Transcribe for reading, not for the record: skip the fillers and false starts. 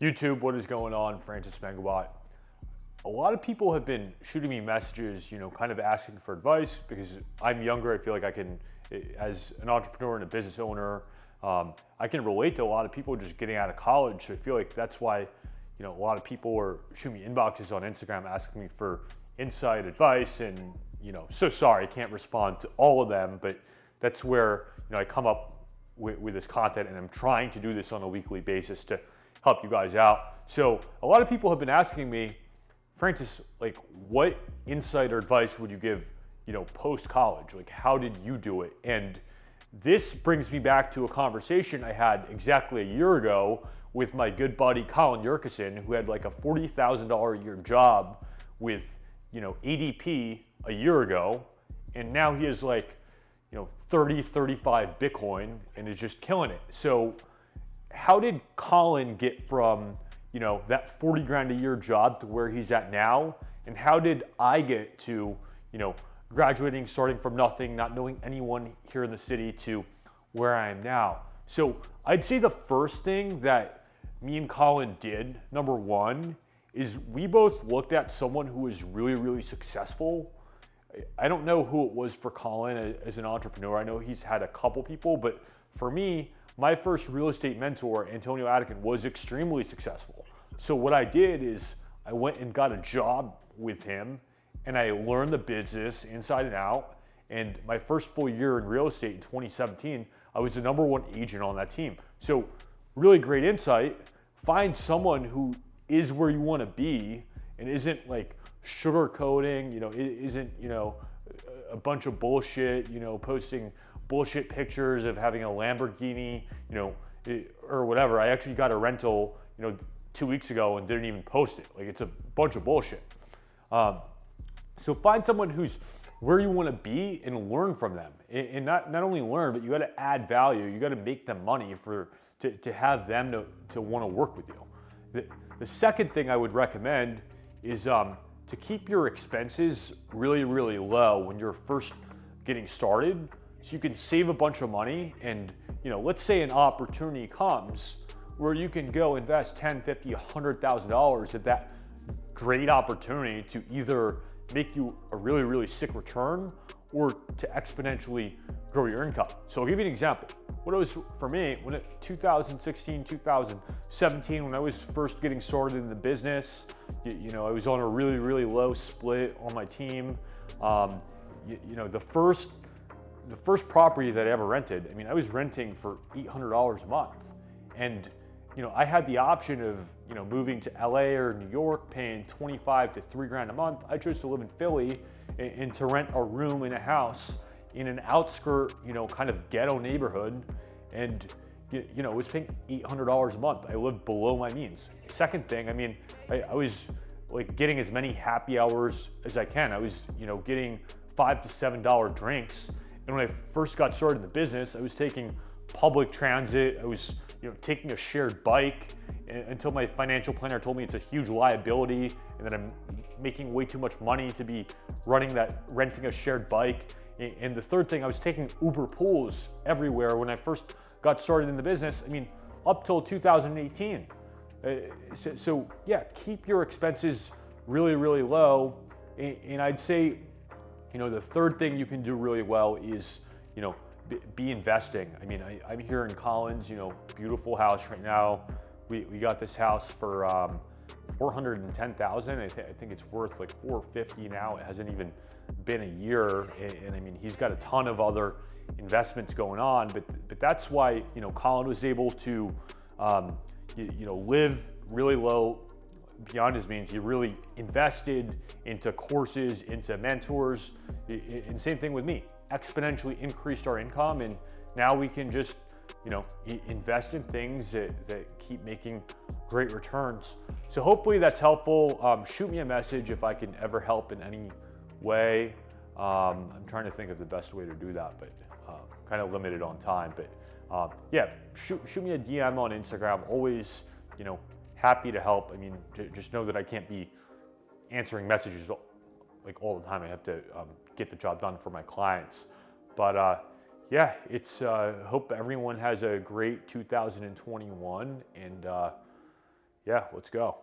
YouTube, what is going on? Francis Mangubat. A lot of people have been shooting me messages, kind of asking for advice because I'm younger. I feel like I can, as an entrepreneur and a business owner, I can relate to a lot of people just getting out of college. So I feel like that's why, a lot of people are shooting me inboxes on Instagram asking me for insight advice. And, so sorry, I can't respond to all of them, but that's where, I come up with this content, and I'm trying to do this on a weekly basis to help you guys out. So a lot of people have been asking me, Francis, what insight or advice would you give, post-college? How did you do it? And this brings me back to a conversation I had exactly a year ago with my good buddy Colin Yurkison, who had a $40,000 a year job with, ADP a year ago. And now he is 30, 35 Bitcoin and is just killing it. So how did Colin get from, that 40 grand a year job to where he's at now? And how did I get to, graduating, starting from nothing, not knowing anyone here in the city to where I am now? So I'd say the first thing that me and Colin did, number one, is we both looked at someone who was really, really successful. I don't know who it was for Colin as an entrepreneur. I know he's had a couple people, but for me, my first real estate mentor, Antonio Atkin, was extremely successful. So what I did is I went and got a job with him, and I learned the business inside and out. And my first full year in real estate in 2017, I was the number one agent on that team. So really great insight. Find someone who is where you want to be and isn't sugarcoating, isn't, a bunch of bullshit, posting bullshit pictures of having a Lamborghini, or whatever. I actually got a rental, 2 weeks ago and didn't even post it. It's a bunch of bullshit. So find someone who's where you want to be and learn from them. And not only learn, but you got to add value. You got to make them money to have them to want to work with you. The second thing I would recommend is to keep your expenses really, really low when you're first getting started, so you can save a bunch of money. And let's say an opportunity comes where you can go invest $10, $50, $100,000 at that great opportunity to either make you a really, really sick return or to exponentially grow your income. So I'll give you an example. What it was for me, when 2016, 2017, when I was first getting started in the business, I was on a really, really low split on my team. The first property that I ever rented, I was renting for $800 a month. And, I had the option of, moving to LA or New York, paying 25 to 3 grand a month. I chose to live in Philly and to rent a room in a house in an outskirt, kind of ghetto neighborhood. And, I was paying $800 a month. I lived below my means. Second thing, I was getting as many happy hours as I can. I was, getting $5 to $7 drinks. And when I first got started in the business, I was taking public transit. I was, taking a shared bike until my financial planner told me it's a huge liability and that I'm making way too much money to be renting a shared bike. And the third thing, I was taking Uber pools everywhere when I first got started in the business. Up till 2018. So yeah, keep your expenses really, really low. And I'd say, the third thing you can do really well is, be investing. I'm here in Collins, beautiful house right now. We got this house for $410,000. I think it's worth $450 now. It hasn't even been a year, and he's got a ton of other investments going on. But that's why Colin was able to live really low beyond his means. He really invested into courses, into mentors, and same thing with me. Exponentially increased our income, and now we can just invest in things that keep making great returns. So hopefully that's helpful. Shoot me a message if I can ever help in any way. I'm trying to think of the best way to do that, but kind of limited on time. But yeah, shoot me a DM on Instagram. Always, happy to help. Just know that I can't be answering messages all the time. I have to get the job done for my clients. But yeah, it's hope everyone has a great 2021, and Yeah, let's go.